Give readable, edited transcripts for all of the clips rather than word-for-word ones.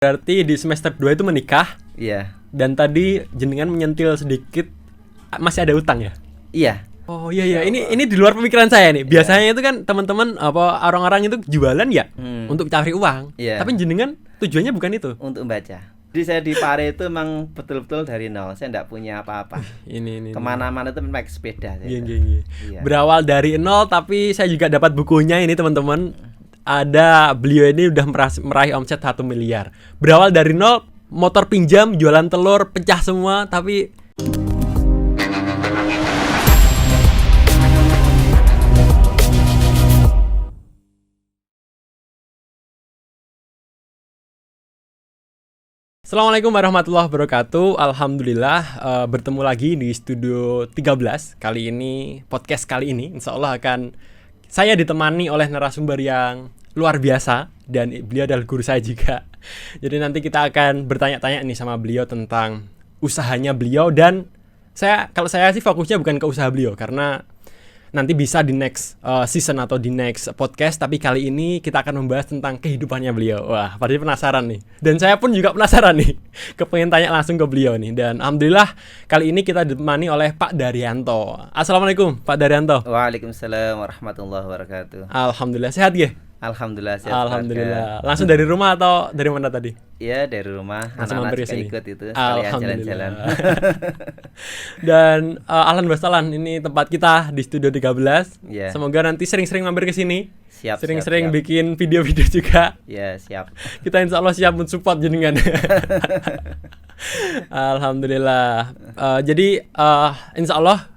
Berarti di semester 2 itu menikah. Iya. Dan tadi jenengan menyentil sedikit masih ada utang ya? Iya. Oh iya. Ini di luar pemikiran saya nih. Biasanya itu kan teman-teman orang-orang itu jualan ya untuk cari uang. Iya. Tapi jenengan tujuannya bukan itu. Untuk membaca. Jadi saya di Pare itu memang betul-betul dari nol. Saya enggak punya apa-apa. Ini. Kemana-mana itu naik sepeda. Iya. Iya. Berawal dari nol, tapi saya juga dapat bukunya ini teman-teman. Ada beliau ini udah meraih omset 1 miliar. Berawal dari nol, motor pinjam, jualan telur, pecah semua, tapi Assalamualaikum warahmatullahi wabarakatuh. Alhamdulillah bertemu lagi di studio 13. Kali ini, podcast kali ini insya Allah akan saya ditemani oleh narasumber yang luar biasa. Dan beliau adalah guru saya juga. Jadi nanti kita akan bertanya-tanya nih sama beliau tentang usahanya beliau. Dan kalau saya sih fokusnya bukan ke usaha beliau, karena nanti bisa di next season atau di next podcast. Tapi kali ini kita akan membahas tentang kehidupannya beliau. Wah, pasti penasaran nih. Dan saya pun juga penasaran nih. Kepengen tanya langsung ke beliau nih. Dan alhamdulillah kali ini kita ditemani oleh Pak Daryanto. Assalamualaikum Pak Daryanto. Waalaikumsalam warahmatullahi wabarakatuh. Alhamdulillah, sehat ya? Alhamdulillah sehat. Alhamdulillah. Langsung dari rumah atau dari mana tadi? Iya, dari rumah. Langsung mampir Anak-anak sini. ikut itu sekalian jalan-jalan. Dan ahlan wassalan, ini tempat kita di studio 13. Iya. Semoga nanti sering-sering mampir ke sini. Siap. Sering-sering bikin video-video juga. Ya, siap. Kita insya Allah siap mensupport jenengan. Alhamdulillah. Jadi insya Allah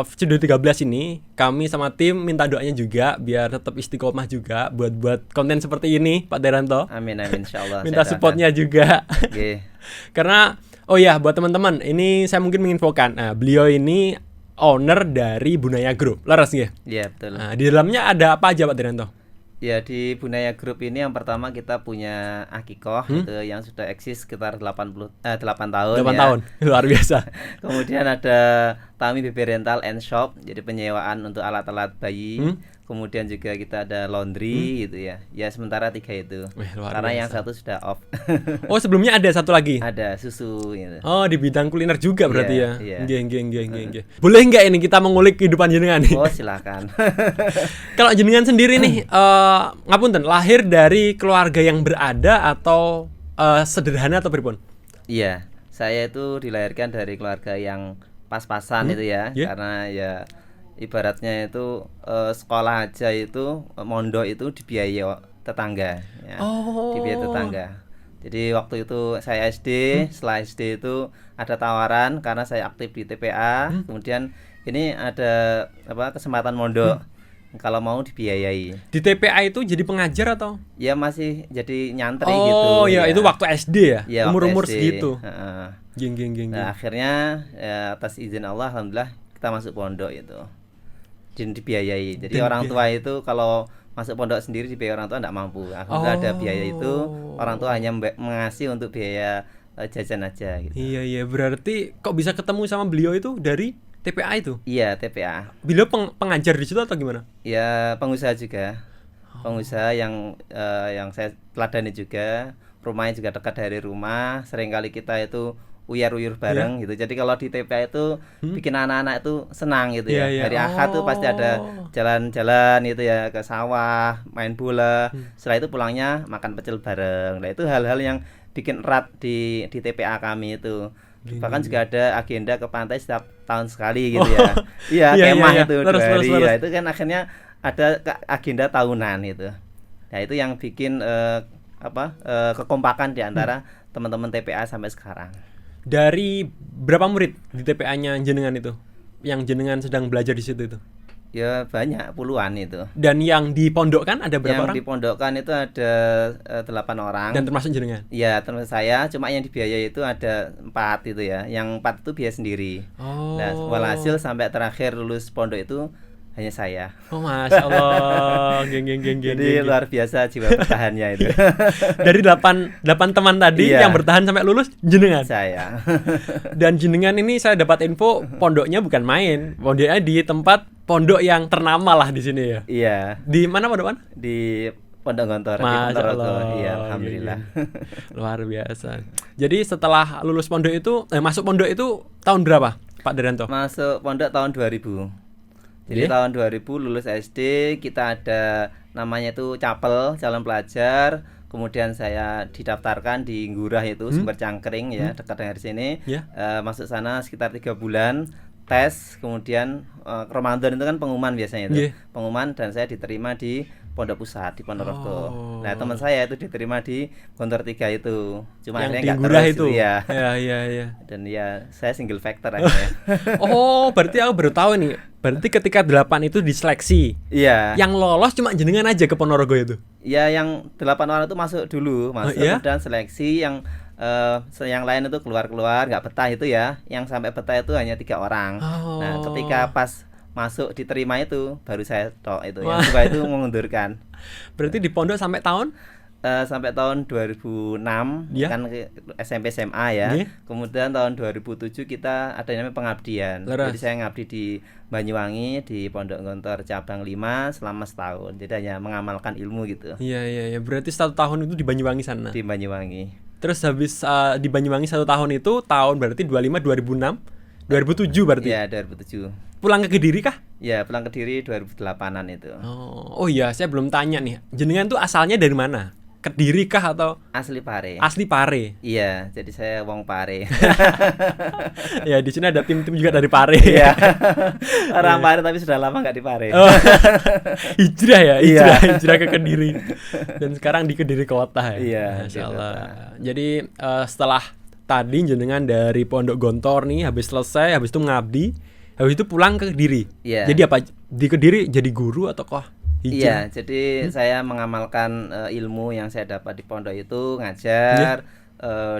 studio 13 ini kami sama tim minta doanya juga biar tetap istiqomah juga buat konten seperti ini Pak Daryanto. Amin insyaallah. Minta supportnya juga. Oke. Karena buat teman-teman, ini saya mungkin menginfokan. Nah, beliau ini owner dari Bunaya Group. Laras nggih? Iya, betul. Nah, di dalamnya ada apa aja Pak Daryanto? Ya, di Bunaya Group ini yang pertama kita punya Akikoh itu yang sudah eksis sekitar 8 tahun. 8 tahun. Luar biasa. Kemudian ada Tami Baby Rental and Shop, jadi penyewaan untuk alat-alat bayi. Kemudian juga kita ada laundry gitu ya. Ya sementara 3 itu. Karena yang satu sudah off. Oh, sebelumnya ada satu lagi. Ada susu gitu. Oh, di bidang kuliner juga berarti ya. Iya. Nggih. Boleh nggak ini kita mengulik kehidupan jenengan nih? Oh, silakan. Kalau jenengan sendiri nih ngapunten, lahir dari keluarga yang berada atau sederhana atau pripun? Iya, saya itu dilahirkan dari keluarga yang pas-pasan itu ya. Karena ya ibaratnya itu sekolah aja itu mondok itu dibiayai tetangga ya. Dibiayai tetangga. Jadi waktu itu saya SD, setelah SD itu ada tawaran karena saya aktif di TPA, kemudian ini ada kesempatan mondok. Kalau mau dibiayai. Di TPA itu jadi pengajar atau? Ya masih jadi nyantri gitu. Oh ya, itu waktu SD ya? Ya umur-umur SD. segitu. Geng. Nah, akhirnya ya, atas izin Allah alhamdulillah kita masuk pondok itu. Jadi dibiayai. Jadi orang tua itu kalau masuk pondok sendiri dibiayai orang tua enggak mampu. Alhamdulillah ada biaya itu, orang tua hanya mengasih untuk biaya jajan aja gitu. Iya, berarti kok bisa ketemu sama beliau itu dari TPA itu? Iya, TPA. Beliau pengajar di situ atau gimana? Ya, pengusaha juga. Pengusaha yang saya teladani juga. Rumahnya juga dekat dari rumah. Seringkali kita itu uyar-uyur bareng gitu. Jadi kalau di TPA itu bikin anak-anak itu senang gitu ya. Hari Ahad tuh pasti ada jalan-jalan gitu ya ke sawah, main bola. Setelah itu pulangnya makan pecel bareng. Nah, itu hal-hal yang bikin erat di TPA kami itu. Bahkan juga ada agenda ke pantai setiap tahun sekali gitu ya. Iya, kemah itu terus. Ya, itu kan akhirnya ada agenda tahunan itu. Nah, itu yang bikin kekompakan di antara teman-teman TPA sampai sekarang. Dari berapa murid di TPA-nya jenengan itu? Yang jenengan sedang belajar di situ itu? Ya banyak, puluhan itu. Dan yang dipondokkan ada berapa orang? Yang dipondokkan itu ada 8 orang. Dan termasuk jenengan? Iya, termasuk saya. Cuma yang dibiayai itu ada 4 itu ya. Yang 4 itu biaya sendiri. Nah, walhasil sampai terakhir lulus pondok itu hanya saya. Oh, Masya Allah. Geng. Jadi luar biasa jiwa bertahannya itu. Dari 8 teman tadi yang bertahan sampai lulus jenengan? Saya. Dan jenengan ini saya dapat info pondoknya bukan main. Pondoknya di tempat pondok yang ternama lah di sini ya. Iya. Di mana pondokan? Di Pondok Gontor di Masya Ponorogo. Allah. Iya, alhamdulillah. Luar biasa. Jadi setelah lulus pondok itu, masuk pondok itu tahun berapa, Pak Daryanto? Masuk pondok tahun 2000. Jadi Iya. tahun 2000 lulus SD, kita ada namanya itu capel, calon pelajar. Kemudian saya didaftarkan di Ngurah itu, Sumber Cangkring ya, dekat dengan sini. Ya. Masuk sana sekitar 3 bulan, tes, kemudian Ramadan itu kan pengumuman biasanya itu. Iya. Pengumuman, dan saya diterima di Pondok Pusat di Ponorogo. Oh. Nah, teman saya itu diterima di Gontor 3 itu. Cuma Yang akhirnya di nggak Ngurah terus itu. ya. Iya. Dan ya saya single factor akhirnya. Oh, berarti aku baru tahu nih. Berarti ketika 8 itu diseleksi. Iya. Yang lolos cuma jenengan aja ke Ponorogo itu. Ya, yang 8 orang itu masuk dulu, masuk iya? dan seleksi yang lain itu keluar nggak betah itu ya. Yang sampai betah itu hanya 3 orang. Oh. Nah, ketika pas masuk diterima itu baru saya tok itu. Wah. Yang 2 itu mengundurkan. Berarti di pondok sampai tahun? Sampai tahun 2006 Ya. kan ke SMP SMA ya. Iya. Kemudian tahun 2007 kita ada yang namanya pengabdian. Leres. Jadi saya ngabdi di Banyuwangi di Pondok Gontor cabang 5 selama setahun. Jadi hanya mengamalkan ilmu gitu Iya. Berarti 1 tahun itu di Banyuwangi sana. di Banyuwangi. Terus habis di Banyuwangi 1 tahun itu tahun berarti 25 2006 2007 berarti. Iya, 2007. Pulang ke Kediri kah? Ya, pulang ke Kediri 2008-an itu. Oh iya, saya belum tanya nih. Jenengan tuh asalnya dari mana? Kediri kah atau Asli Pare. asli Pare? Iya, jadi saya wong Pare. Ya, di sini ada tim-tim juga dari Pare. Iya. Orang Pare tapi sudah lama nggak di Pare. Oh, hijrah ya, Iya. hijrah ke Kediri. Dan sekarang di Kediri kota ya. Iya, Masya di Allah. kota. Jadi setelah tadi jenengan dari Pondok Gontor nih habis selesai, habis itu ngabdi, habis itu pulang ke Kediri. Iya. Jadi apa di Kediri jadi guru atau kok hijrah? Iya, jadi saya mengamalkan ilmu yang saya dapat di pondok itu, ngajar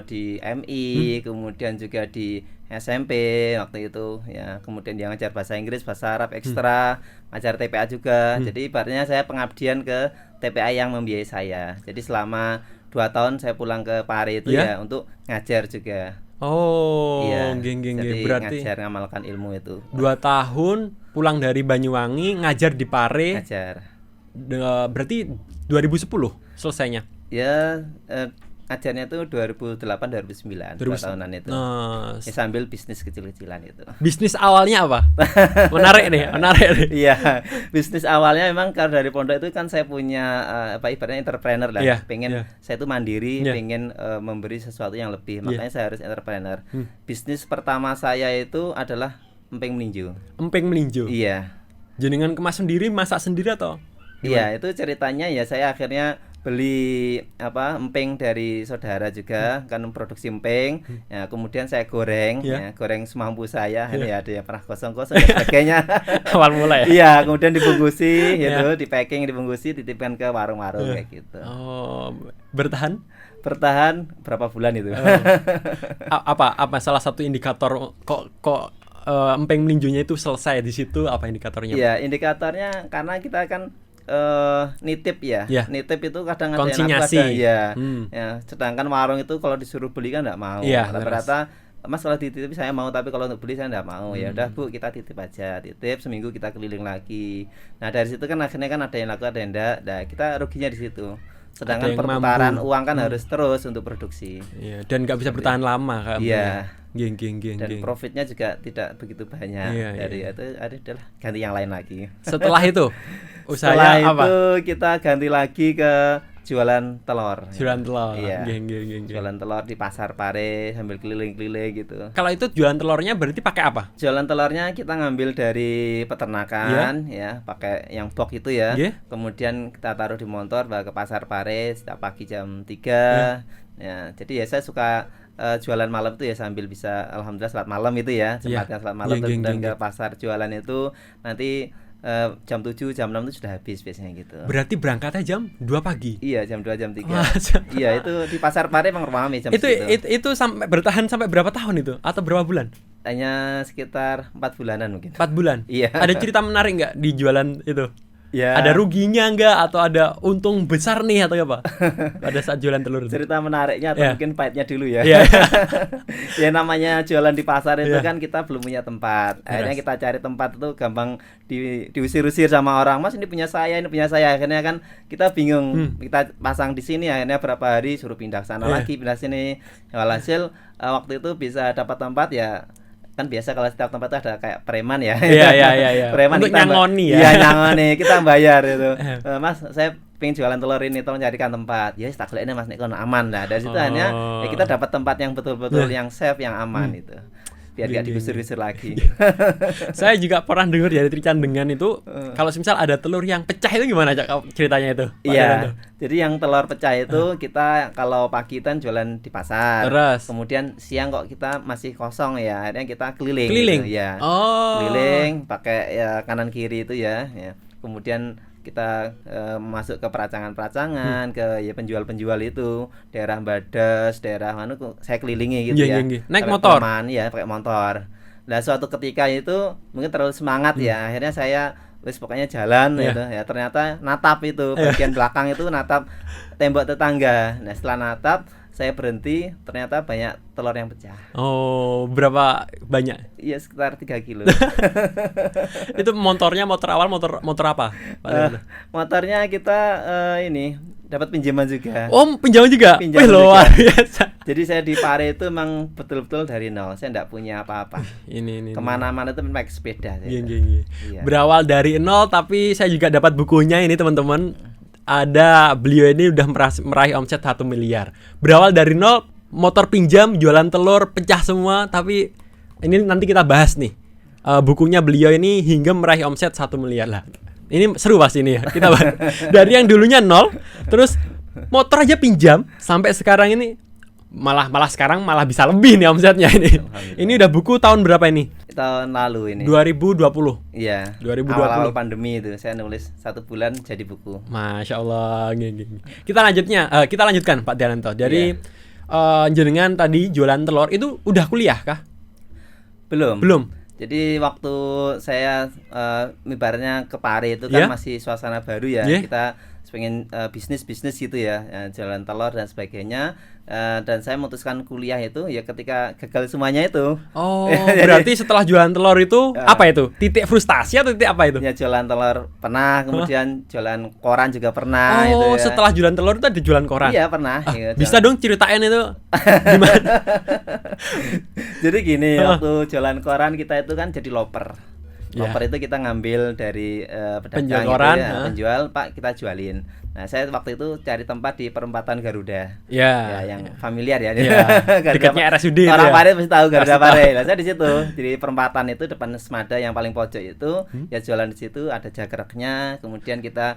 di MI, kemudian juga di SMP waktu itu ya, kemudian yang ngajar bahasa Inggris, bahasa Arab ekstra, ngajar TPA juga. Jadi ibaratnya saya pengabdian ke TPA yang membiayai saya. Jadi selama 2 tahun saya pulang ke Pare itu Iya. ya untuk ngajar juga. Oh, Iya. geng. Jadi Berarti ngajar ngamalkan ilmu itu. 2 tahun pulang dari Banyuwangi ngajar di Pare. Ngajar. Berarti 2010 selesainya. Ya, ngajarnya itu 2008 2009, 2 tahunan itu. Nah, Ya, sambil bisnis kecil-kecilan itu. bisnis awalnya apa? Menarik nih. Iya, bisnis awalnya memang kalau dari pondok itu kan saya punya ibaratnya entrepreneur lah. Iya, Pengen iya. saya itu mandiri, Iya. pengen memberi sesuatu yang lebih. Iya. Makanya saya harus entrepreneur. Bisnis pertama saya itu adalah emping melinjo. Empeng melinjo. Iya. Jenengan kemas sendiri, masak sendiri atau? Iya, itu ceritanya ya saya akhirnya beli emping dari saudara juga kan produksi emping. Ya, kemudian saya goreng, Iya. ya, goreng semampu saya. Ini ada yang pernah kosong-kosong dan sebagainya. Awal mulai. Iya, kemudian dibungkusi gitu, Iya. di packing, dibungkusi, dititipkan ke warung-warung kayak gitu. Oh, bertahan? Bertahan berapa bulan itu? Apa salah satu indikator kok empeng melinjonya itu selesai di situ, apa indikatornya? Iya, indikatornya karena kita kan nitip ya. Iya. Nitip itu kadang ada yang Konsinyasi. laku, ada ya. Hmm. Ya, sedangkan warung itu kalau disuruh beli kan enggak mau. Iya, Rata-rata Mas kalau dititip saya mau, tapi kalau untuk beli saya enggak mau. Ya Hmm. udah Bu, kita titip aja. Titip seminggu kita keliling lagi. Nah, dari situ kan akhirnya kan ada yang laku, ada yang enggak. Nah, kita ruginya di situ. Ada Sedangkan yang perputaran mampu. uang kan harus terus untuk produksi. Iya, dan nggak bisa bertahan lama kan? Iya. Geng. Dan profitnya juga tidak begitu banyak. Iya, Dari iya. itu udahlah ganti yang lain lagi. Setelah itu Setelah usahanya apa? itu kita ganti lagi ke jualan telur. Jualan telur. Iya. Geng. Jualan telur di pasar Pare sambil keliling-keliling gitu. Kalau itu jualan telurnya berarti pakai apa? Jualan telurnya kita ngambil dari peternakan ya, pakai yang box itu ya. Iya. Kemudian kita taruh di motor bawa ke pasar Pare setiap pagi jam 3. Ya, jadi ya saya suka jualan malam itu ya sambil bisa alhamdulillah salat malam itu ya, sempatnya salat malam Geng, dan geng. ke pasar jualan itu nanti jam 7 jam 6 itu sudah habis biasanya gitu. Berarti berangkatnya jam 2 pagi. Iya, jam 2 jam 3. Masa? Iya, itu di pasar Pare emang ramai jam Itu, segitu. itu sampai bertahan sampai berapa tahun itu? Atau berapa bulan? Hanya sekitar 4 bulanan mungkin. 4 bulan. Iya. Ada cerita menarik nggak di jualan itu? Ya. Ada ruginya nggak atau ada untung besar nih atau apa? Pada saat jualan telur itu. Cerita menariknya atau Ya. mungkin pahitnya dulu ya. Iya. Ya namanya jualan di pasar itu Iya. kan kita belum punya tempat. Akhirnya Beres. kita cari tempat itu gampang diusir-usir sama orang. Mas ini punya saya, ini punya saya. Akhirnya kan kita bingung. Kita pasang di sini akhirnya berapa hari suruh pindah sana Iya. lagi, pindah sini. Walhasil waktu itu bisa dapat tempat ya. Kan biasa kalau setiap tempat itu ada kayak preman ya. Iya. Preman Untuk kita nyangoni ya. Iya, nyangoni. Kita bayar itu. Mas, saya pengen jualan telur ini, tolong carikan tempat. Ya, tak ini Mas nek kono aman lah. Dari situ akhirnya ya kita dapat tempat yang betul-betul yang safe, yang aman itu. Biar gak digusur-gusur lagi. Saya juga pernah dengar dari Trican dengan itu kalau misal ada telur yang pecah itu gimana Cak ceritanya itu? Pak Iya. Daranto? Jadi yang telur pecah itu kita kalau pagi kan jualan di pasar. Terus? Kemudian siang kok kita masih kosong ya. Akhirnya kita keliling. Keliling? Gitu, ya. Oh. Keliling pakai ya kanan kiri itu ya. Kemudian kita masuk ke peracangan-peracangan, ke ya penjual-penjual itu, daerah Badas, daerah mana saya kelilingi gitu Iya, ya. iya. Naik Pakai motor? Perumahan, ya, pakai motor. Nah, suatu ketika itu mungkin terlalu semangat ya. Akhirnya saya wis pokoknya jalan Iya. gitu ya. Ternyata natap itu bagian belakang itu natap tembok tetangga. Nah, setelah natap saya berhenti, ternyata banyak telur yang pecah. Oh, berapa banyak? Iya, sekitar 3 kilo. Itu motornya motor awal motor apa? Pak Daranto? Motornya kita ini dapat pinjaman juga. Oh, pinjaman juga. Pinjaman Wih, luar juga. biasa. Jadi saya di Pare itu memang betul-betul dari nol. Saya enggak punya apa-apa. Ini. Kemana-mana itu naik sepeda. saya. Iya. Iya. Berawal dari nol, tapi saya juga dapat bukunya ini teman-teman. Ada beliau ini udah meraih omset 1 miliar. Berawal dari nol, motor pinjam, jualan telur, pecah semua. Tapi ini nanti kita bahas nih. Bukunya beliau ini hingga meraih omset 1 miliar lah. Ini seru pasti ini ya. Kita bahas. Dari yang dulunya nol, terus motor aja pinjam sampai sekarang ini malah sekarang malah bisa lebih nih omsetnya ini. Ini udah buku tahun berapa ini? Tahun lalu ini. 2020. Iya. 2020. Awal-awal pandemi itu saya nulis 1 bulan jadi buku. Masya Allah. Gini. Kita lanjutkan Pak Daranto. Jadi jenengan tadi jualan telur itu udah kuliah kah? Belum. Jadi waktu saya ibaratnya ke Pare itu kan masih suasana baru ya. Kita pengen bisnis gitu ya, jualan telur dan sebagainya. Dan saya memutuskan kuliah itu ya ketika gagal semuanya itu. Oh, berarti setelah jualan telur itu apa itu? Titik frustasi atau titik apa itu? Ya jualan telur pernah, kemudian jualan koran juga pernah. Oh, itu ya. setelah jualan telur itu ada jualan koran? Iya pernah. Ya, bisa dong ceritain itu gimana? Jadi gini, waktu jualan koran kita itu kan jadi loper. Loper itu kita ngambil dari pedagang penjual gitu koran, ya, penjual, Pak kita jualin. Nah, saya waktu itu cari tempat di perempatan Garuda. Ya, yang familiar ya. Dekatnya RSUD. Orang Pare pasti tahu Garuda Pare. Nah, saya di situ. Jadi perempatan itu depan Semada yang paling pojok itu, ya jualan di situ, ada jagreknya, kemudian kita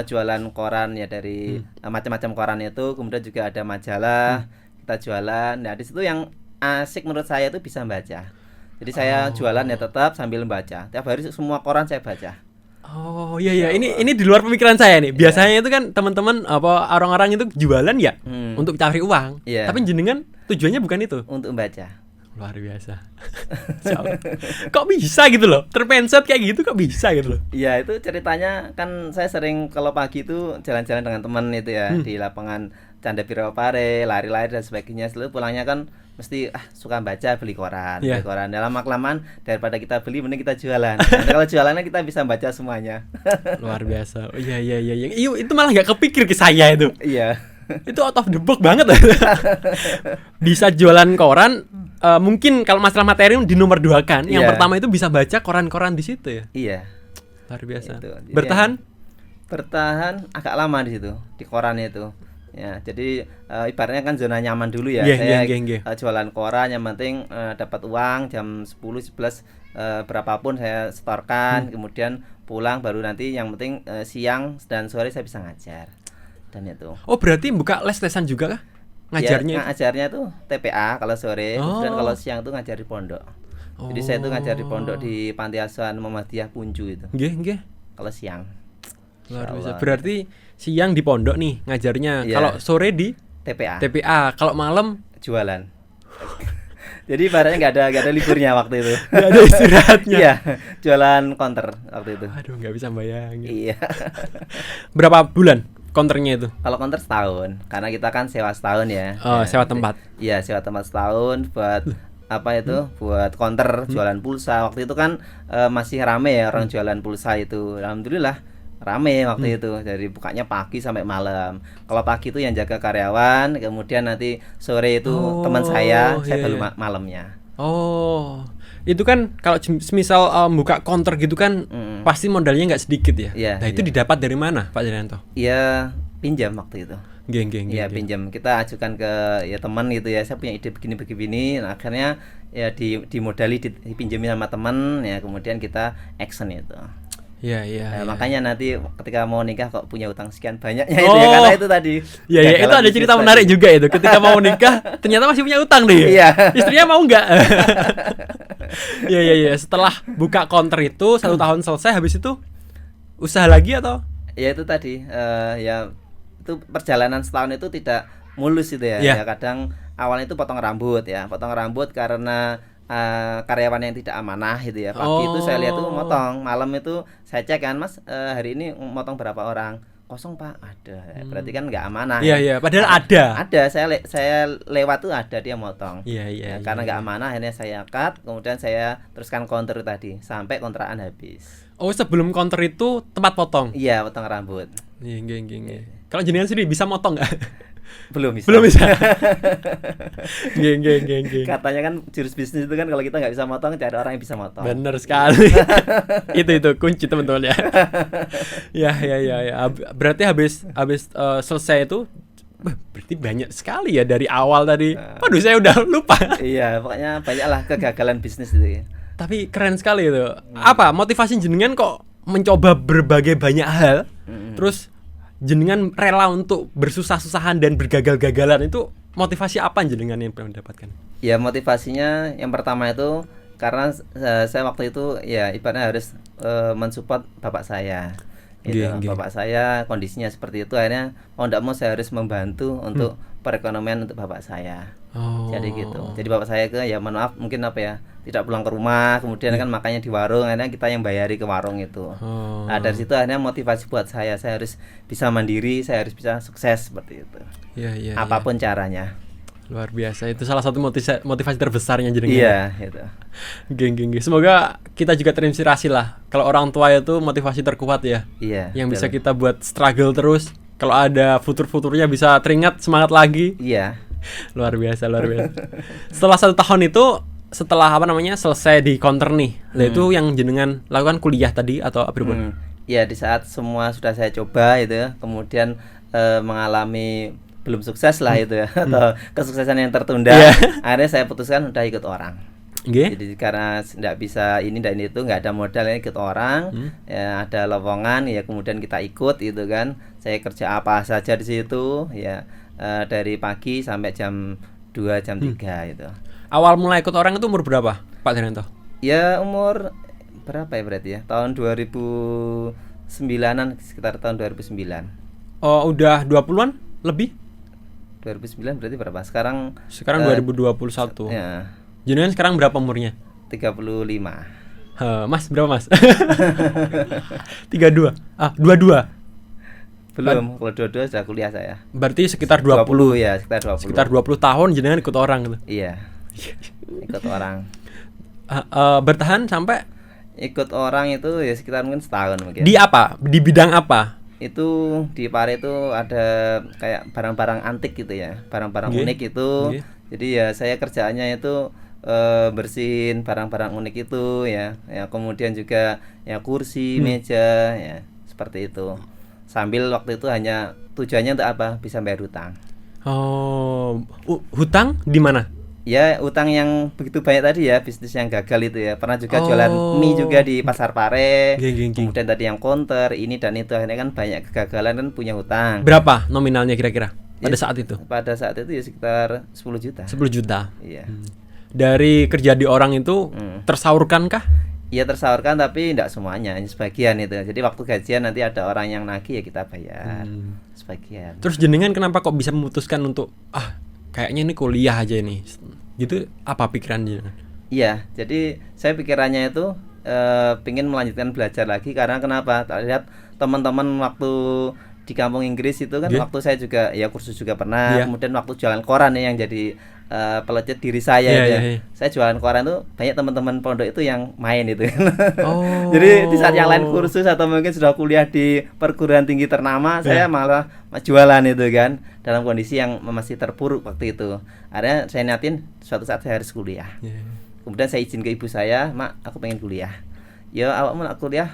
jualan koran ya dari macam-macam koran itu, kemudian juga ada majalah, kita jualan. Nah, di situ yang asik menurut saya itu bisa baca. Jadi saya jualan ya tetap sambil membaca. Tiap hari semua koran saya baca. Oh iya. Ini di luar pemikiran saya nih. Biasanya itu kan teman-teman apa orang-orang itu jualan ya untuk cari uang. Tapi jenengan tujuannya bukan itu. Untuk membaca. Luar biasa. Kok bisa gitu loh? Terpensat kayak gitu kok bisa gitu loh? Iya, itu ceritanya kan saya sering kalau pagi itu jalan-jalan dengan teman itu ya di lapangan Candapiro Pare, lari-lari dan sebagainya. Selalu pulangnya kan mesti suka baca, beli koran. Dalam kelamaan daripada kita beli mending kita jualan. Nah, kalau jualannya kita bisa baca semuanya. Luar biasa. Oh, iya. Itu malah nggak kepikir ke saya itu. Iya. Itu out of the box banget. Bisa jualan koran. Mungkin kalau masalah materi di nomor 2 kan. Yang pertama itu bisa baca koran-koran di situ ya. Iya. Luar biasa. Itu. Bertahan agak lama di situ, di koran itu. Ya, jadi ibaratnya kan zona nyaman dulu ya. Saya jualan koran yang penting dapat uang jam 10 11 berapapun saya setorkan, kemudian pulang baru nanti yang penting siang dan sore saya bisa ngajar. Dan itu. Oh, berarti buka les-lesan juga kah? Ngajarnya? Ya, ngajarnya tuh TPA kalau sore, kemudian kalau siang tuh ngajar di pondok. Jadi saya tuh ngajar di pondok di Panti Asuhan Muhammadiyah Punju itu. Nggih. Kalau siang. Luar biasa. Berarti siang di pondok nih ngajarnya. Yeah. Kalau sore di TPA. TPA. Kalau malam jualan. Jadi ibaratnya nggak ada liburnya waktu itu. Nggak ada istirahatnya. Iya, jualan counter waktu itu. Aduh, nggak bisa bayangin. Iya. Berapa bulan counternya itu? Kalau counter setahun, karena kita kan sewa setahun ya. Oh, Ya, sewa tempat. Iya, sewa tempat setahun buat apa itu? Buat counter jualan pulsa. Waktu itu kan masih rame ya orang jualan pulsa itu. Alhamdulillah rame waktu itu. Dari bukanya pagi sampai malam. Kalau pagi itu yang jaga karyawan, kemudian nanti sore itu teman saya iya, baru iya. malamnya. Oh, itu kan kalau misal buka counter gitu kan pasti modalnya nggak sedikit ya. Iya, Nah itu iya. didapat dari mana, Pak Jarianto? Iya, pinjam waktu itu. Geng, geng, Iya, geng. pinjam. Kita ajukan ke ya teman gitu ya. Saya punya ide begini-begini. Nah, akhirnya ya dimodali dipinjemin sama teman ya, kemudian kita action itu. Iya, iya. Nah, iya. makanya nanti ketika mau nikah kok punya utang sekian banyaknya itu ya, karena itu tadi. Iya, iya, itu gagalan ada cerita bisnis menarik tadi. juga itu. Ketika mau nikah, ternyata masih punya utang deh. Iya. Istrinya mau nggak? Iya, iya, iya. Setelah buka counter itu 1 tahun selesai, habis itu usaha lagi atau? Ya itu tadi ya itu perjalanan setahun itu tidak mulus itu ya. Iya. Ya kadang awalnya itu potong rambut ya, potong rambut karena karyawan yang tidak amanah gitu ya. Pagi itu saya lihat tuh motong, malam itu saya cek kan, Mas, hari ini motong berapa orang? Kosong, Pak. Ada. Berarti kan nggak amanah. Iya, ya. iya. Padahal ada. Ada, saya lewat tuh ada dia motong. Iya, iya. Ya, iya, karena nggak iya. amanah akhirnya saya cut, kemudian saya teruskan counter tadi sampai kontrakan habis. Oh, sebelum counter itu tempat potong. Iya, potong rambut. Iya, geng, geng, geng. Kalau jenengan sendiri bisa motong nggak? Belum bisa. Belum bisa. Geng, geng, geng, geng. Katanya kan jurus bisnis itu kan kalau kita nggak bisa motong cari orang yang bisa motong. Bener sekali. itu kunci teman-teman ya. Ya, ya, ya, ya. Berarti habis selesai itu berarti banyak sekali ya dari awal tadi. Waduh, saya udah lupa. Iya, pokoknya banyaklah kegagalan bisnis itu ya. Tapi keren sekali itu. Apa motivasi jenengan kok mencoba berbagai banyak hal? Terus jenengan rela untuk bersusah-susahan dan bergagal-gagalan, itu motivasi apa jenengan yang pernah mendapatkan? Ya motivasinya yang pertama itu karena saya waktu itu ya ibaratnya harus mensupport bapak saya. Gitu. Bapak saya kondisinya seperti itu, akhirnya mau tidak mau saya harus membantu untuk perekonomian untuk bapak saya. Oh. Jadi gitu. Jadi bapak saya ke ya mohon maaf mungkin apa ya tidak pulang ke rumah, kemudian kan makanya di warung, akhirnya kita yang bayari ke warung itu. Oh. Nah dari situ akhirnya motivasi buat saya harus bisa mandiri, saya harus bisa sukses seperti itu. Iya, iya. Apapun caranya. Luar biasa, itu salah satu motivasi terbesarnya jenengan. Iya, itu. Geng. Semoga kita juga terinspirasi lah. Kalau orang tua itu motivasi terkuat ya. Iya. Yang bisa betul. kita buat struggle terus. Kalau ada futur-futurnya bisa teringat, semangat lagi. Iya. Luar biasa. Setelah 1 tahun itu, setelah selesai di counter nih. Lah itu yang jenengan lakukan kuliah tadi atau apa? Ya di saat semua sudah saya coba itu ya, kemudian mengalami belum sukses lah itu ya, atau kesuksesan yang tertunda, akhirnya saya putuskan udah ikut orang. Jadi karena nggak bisa ini dan itu, nggak ada modalnya, ikut orang, ya ada lowongan ya kemudian kita ikut gitu kan. Saya kerja apa saja di situ ya, dari pagi sampai jam 2 jam 3 itu. Awal mulai ikut orang itu umur berapa, Pak Jarianto? Ya umur berapa ya berarti ya? Tahun 2009-an, sekitar tahun 2009. Oh, udah 20-an lebih? 2009 berarti berapa? Sekarang 2021. Ya. Jenengan sekarang berapa umurnya? 35. Mas, berapa Mas? 32. 22. Belum, kalau 22 sudah kuliah saya. Berarti sekitar 20 ya, sekitar 20. Sekitar 20 tahun jenengan ikut orang gitu. Iya. Ikut orang. Bertahan sampai ikut orang itu ya sekitar mungkin setahun mungkin. Di apa? Di bidang apa? Itu di Pare itu ada kayak barang-barang antik gitu ya, barang-barang unik itu. Jadi ya saya kerjaannya itu bersihin barang-barang unik itu ya. Ya kemudian juga ya kursi, meja ya, seperti itu. Sambil waktu itu hanya tujuannya untuk apa? Bisa bayar hutang. Oh, hutang di mana? Ya utang yang begitu banyak tadi ya, bisnis yang gagal itu ya. Pernah juga jualan mie juga di Pasar Pare. Kemudian tadi yang counter ini dan itu, akhirnya kan banyak kegagalan, kan punya hutang. Berapa nominalnya kira-kira pada saat itu? Pada saat itu ya sekitar 10 juta. 10 juta. Iya. Dari kerja di orang itu tersalurkankah? Iya tersalurkan, tapi tidak semuanya, hanya sebagian itu. Jadi waktu gajian nanti ada orang yang nagih ya kita bayar sebagian. Terus jenengan kenapa kok bisa memutuskan untuk kayaknya ini kuliah aja ini, Gitu apa pikirannya? Iya, jadi saya pikirannya itu pengen melanjutkan belajar lagi karena kenapa? Tak lihat teman-teman waktu di kampung Inggris itu kan waktu saya juga ya kursus juga pernah, kemudian waktu jualan koran nih yang jadi pelecet diri saya itu ya. Saya jualan koran tuh banyak teman-teman pondok itu yang main itu kan. Jadi di saat yang lain kursus atau mungkin sudah kuliah di perguruan tinggi ternama, saya malah jualan itu kan dalam kondisi yang masih terpuruk waktu itu. Akhirnya saya niatin suatu saat saya harus kuliah. Kemudian saya izin ke ibu saya, "Mak, aku pengen kuliah." "Ya, awakmu nak kuliah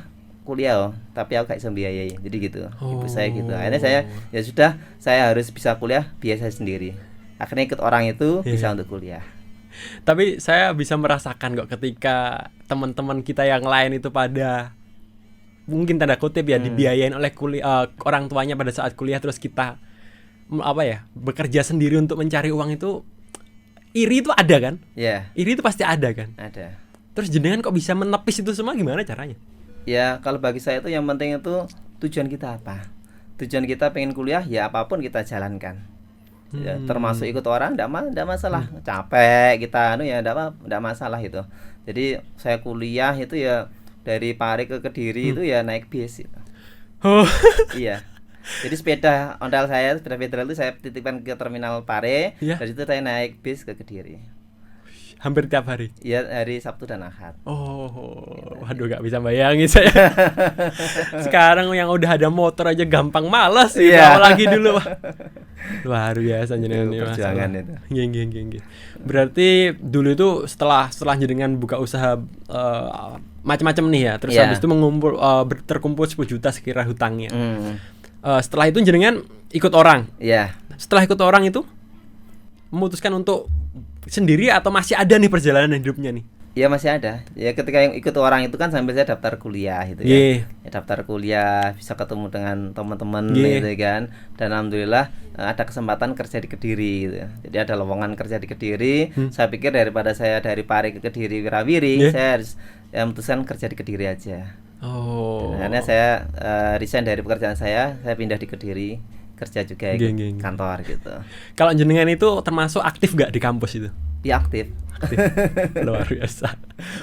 oh, tapi aku gak bisa biayai." Jadi gitu. Ibu saya gitu. Akhirnya saya ya sudah, saya harus bisa kuliah biaya saya sendiri. Akhirnya ikut orang itu bisa untuk kuliah. Tapi saya bisa merasakan kok ketika teman-teman kita yang lain itu pada mungkin tanda kutip ya dibiayain oleh orang tuanya pada saat kuliah, terus kita bekerja sendiri untuk mencari uang itu, iri itu ada kan? Iri itu pasti ada kan? Ada. Terus jenengan kok bisa menepis itu semua, gimana caranya? Ya kalau bagi saya itu yang penting itu tujuan kita apa. Tujuan kita pengen kuliah ya apapun kita jalankan. Ya, termasuk ikut orang enggak masalah. Capek kita enggak masalah itu. Jadi saya kuliah itu ya dari Pare ke Kediri itu ya naik bis gitu. Iya. Jadi sepeda federal itu saya titipkan ke terminal Pare, dari situ saya naik bis ke Kediri. Hampir tiap hari? Iya, hari Sabtu dan Ahad. Waduh, gak bisa bayangin saya. Sekarang yang udah ada motor aja gampang malas, apalagi dulu. Luar biasa jenengan ini perjuangan itu. Geng. Berarti dulu itu setelah jenengan buka usaha macam-macam nih ya, terus habis itu mengumpul terkumpul 10 juta sekira hutangnya. Setelah itu jenengan ikut orang. Setelah ikut orang itu memutuskan untuk sendiri atau masih ada nih perjalanan hidupnya nih? Ya masih ada. Ya ketika yang ikut orang itu kan sambil saya daftar kuliah gitu ya. Daftar kuliah, bisa ketemu dengan teman-teman gitu kan. Dan alhamdulillah ada kesempatan kerja di Kediri gitu. Jadi ada lowongan kerja di Kediri. Saya pikir daripada saya dari Pare ke Kediri wirawiri, saya harus memutuskan kerja di Kediri aja. Dan akhirnya saya resign dari pekerjaan saya pindah di Kediri, kerja juga di kantor gitu. Kalau jenengan itu termasuk aktif gak di kampus itu? Ya aktif. Luar biasa.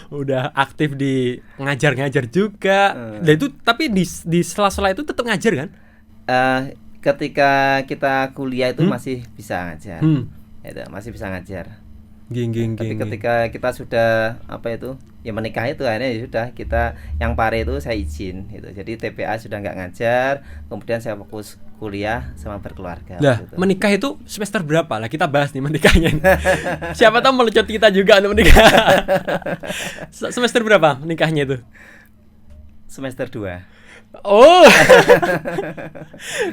Udah aktif di ngajar juga. Dan itu tapi di sela-sela itu tetap ngajar kan? Ketika kita kuliah itu masih bisa ngajar. Itu masih bisa ngajar. Tapi ketika kita sudah menikah itu akhirnya ya sudah, kita yang Pare itu saya izin gitu. Jadi TPA sudah nggak ngajar, kemudian saya fokus kuliah sama berkeluarga. Gitu. Menikah itu semester berapa? Lah kita bahas nih menikahnya. Siapa tahu melecot kita juga untuk menikah. Semester berapa menikahnya itu? Semester 2.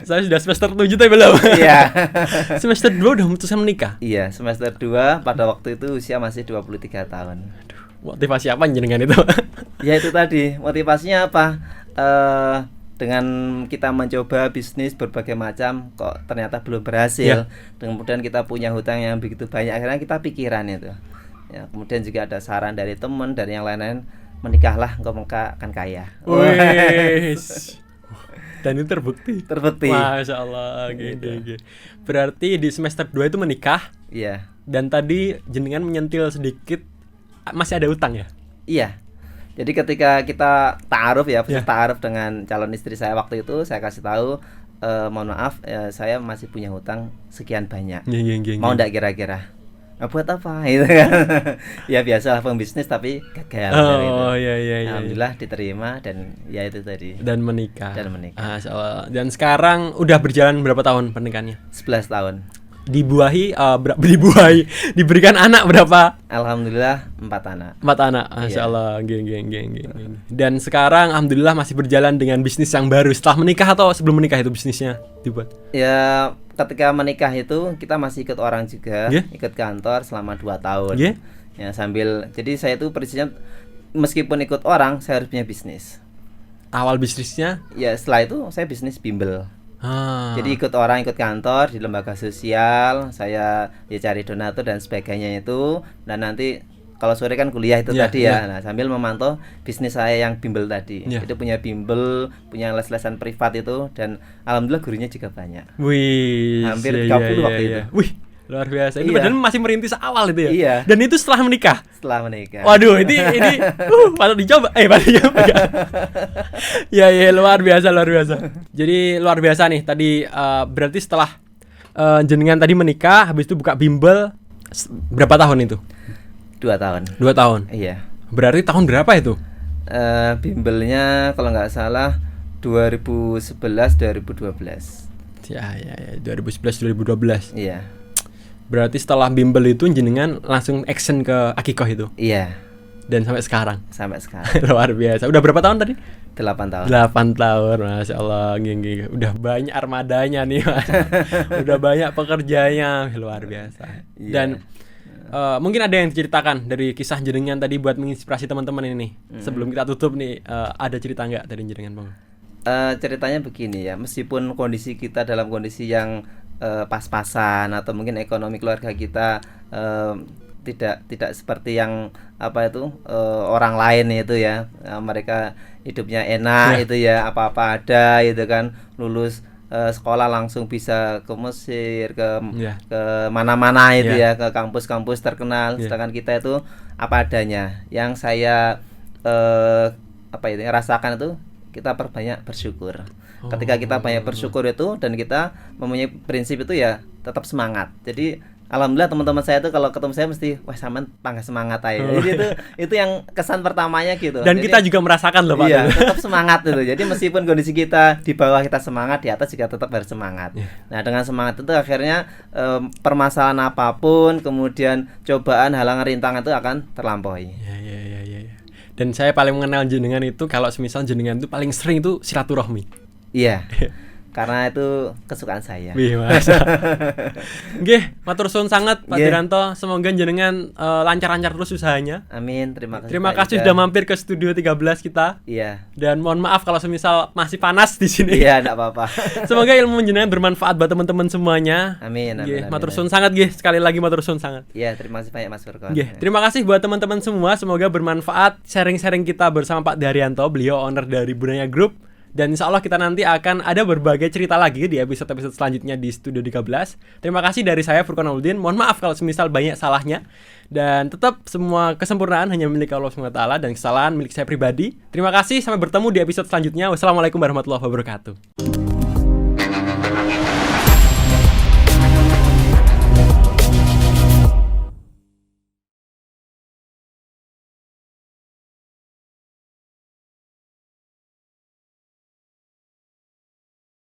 Saya sudah semester 7 tapi belum. Iya. Semester 2 udah memutuskan menikah? Iya, semester 2 pada waktu itu usia masih 23 tahun. Motivasi apa jenengan itu? Ya itu tadi, motivasinya apa? Dengan kita mencoba bisnis berbagai macam kok ternyata belum berhasil. Kemudian kita punya hutang yang begitu banyak, akhirnya kita pikiran itu. Ya, kemudian juga ada saran dari teman, dari yang lain-lain, menikahlah, engkau akan kaya. Dan itu terbukti. Masya Allah. Gitu. Berarti di semester 2 itu menikah. Iya. Dan tadi jenengan menyentil sedikit, masih ada utang ya? Iya. Jadi ketika kita ta'aruf ta'aruf dengan calon istri saya waktu itu, saya kasih tahu, mohon maaf, saya masih punya hutang sekian banyak. Mau enggak kira-kira? Buat apa gitu kan. Ya biasalah pembisnis tapi gagal. Iya. Alhamdulillah diterima dan ya itu tadi. Dan menikah. Dan sekarang udah berjalan berapa tahun pernikahannya? 11 tahun. Diberikan anak berapa? Alhamdulillah 4 anak. 4 anak. Masya Allah. Dan sekarang alhamdulillah masih berjalan dengan bisnis yang baru. Setelah menikah atau sebelum menikah itu bisnisnya dibuat? Ya ketika menikah itu kita masih ikut orang juga, ikut kantor selama 2 tahun. Ya sambil, jadi saya itu prinsipnya meskipun ikut orang saya harus punya bisnis. Awal bisnisnya? Ya setelah itu saya bisnis bimbel. Jadi ikut orang, ikut kantor di lembaga sosial, saya cari donatur dan sebagainya itu. Dan nanti kalau sore kan kuliah itu tadi ya. Nah, sambil memantau bisnis saya yang bimbel tadi. Itu punya bimbel, punya les-lesan privat itu, dan alhamdulillah gurunya juga banyak. Wih, hampir 30 waktu itu. Wih, Luar biasa. Itu Iya. padahal masih merintis awal itu ya. Iya. Dan itu setelah menikah. Setelah menikah. Waduh, ini patut dicoba. Patut dicoba. Ya, luar biasa, luar biasa. Jadi luar biasa nih tadi berarti setelah jenengan tadi menikah, habis itu buka bimbel berapa tahun itu? 2 tahun. 2 tahun. Iya. Berarti tahun berapa itu? Bimbelnya kalau nggak salah 2011-2012. Ya, 2011 2012. Iya. Berarti setelah bimbel itu jenengan langsung action ke akikoh itu. Iya. Dan sampai sekarang. Sampai sekarang. Luar biasa. Udah berapa tahun tadi? 8 tahun. 8 tahun, Masya Allah. Gini. Udah banyak armadanya nih, Mas. Udah banyak pekerjanya, luar biasa. Iya. Dan mungkin ada yang diceritakan dari kisah jenengan tadi buat menginspirasi teman-teman ini. Sebelum kita tutup nih, ada cerita nggak dari jenengan, Bang? Ceritanya begini ya, meskipun kondisi kita dalam kondisi yang pas-pasan atau mungkin ekonomi keluarga kita tidak seperti yang orang lain itu ya, mereka hidupnya enak itu ya, apa-apa ada gitu kan, lulus sekolah langsung bisa ke Mesir, ke mana-mana itu ya, ke kampus-kampus terkenal, sedangkan kita itu apa adanya. Yang saya rasakan itu kita perbanyak bersyukur. Ketika kita banyak bersyukur itu dan kita mempunyai prinsip itu ya tetap semangat. Jadi alhamdulillah teman-teman saya itu kalau ketemu saya mesti wah sampean panggah semangat aja. Jadi itu yang kesan pertamanya gitu. Dan jadi, kita juga merasakan loh Pak. Iya, tetap semangat itu. Jadi meskipun kondisi kita di bawah kita semangat, di atas juga tetap harus semangat. Nah, dengan semangat itu akhirnya permasalahan apapun, kemudian cobaan, halangan, rintangan itu akan terlampaui. Iya. Dan saya paling mengenal jenengan itu kalau semisal jenengan itu paling sering itu silaturahmi. Iya. Karena itu kesukaan saya. Wih, Mas. Nggih, matur suwun sangat Pak Diranto. Semoga jenengan lancar-lancar terus usahanya. Amin, terima kasih. Terima kasih sudah mampir ke studio 13 kita. Iya. Dan mohon maaf kalau semisal masih panas di sini. Iya, enggak apa-apa. Semoga ilmu jenengan bermanfaat buat teman-teman semuanya. Amin. Matur suwun sangat nggih. Sekali lagi matur suwun sangat. Iya, terima kasih banyak Mas Furqon. Terima kasih buat teman-teman semua. Semoga bermanfaat sharing-sharing kita bersama Pak Daryanto. Beliau owner dari Bunaya Group. Dan insya Allah kita nanti akan ada berbagai cerita lagi di episode-episode selanjutnya di Studio 13. Terima kasih dari saya Furqon Auluddin. Mohon maaf kalau semisal banyak salahnya. Dan tetap semua kesempurnaan hanya milik Allah SWT dan kesalahan milik saya pribadi. Terima kasih, sampai bertemu di episode selanjutnya. Wassalamualaikum warahmatullahi wabarakatuh.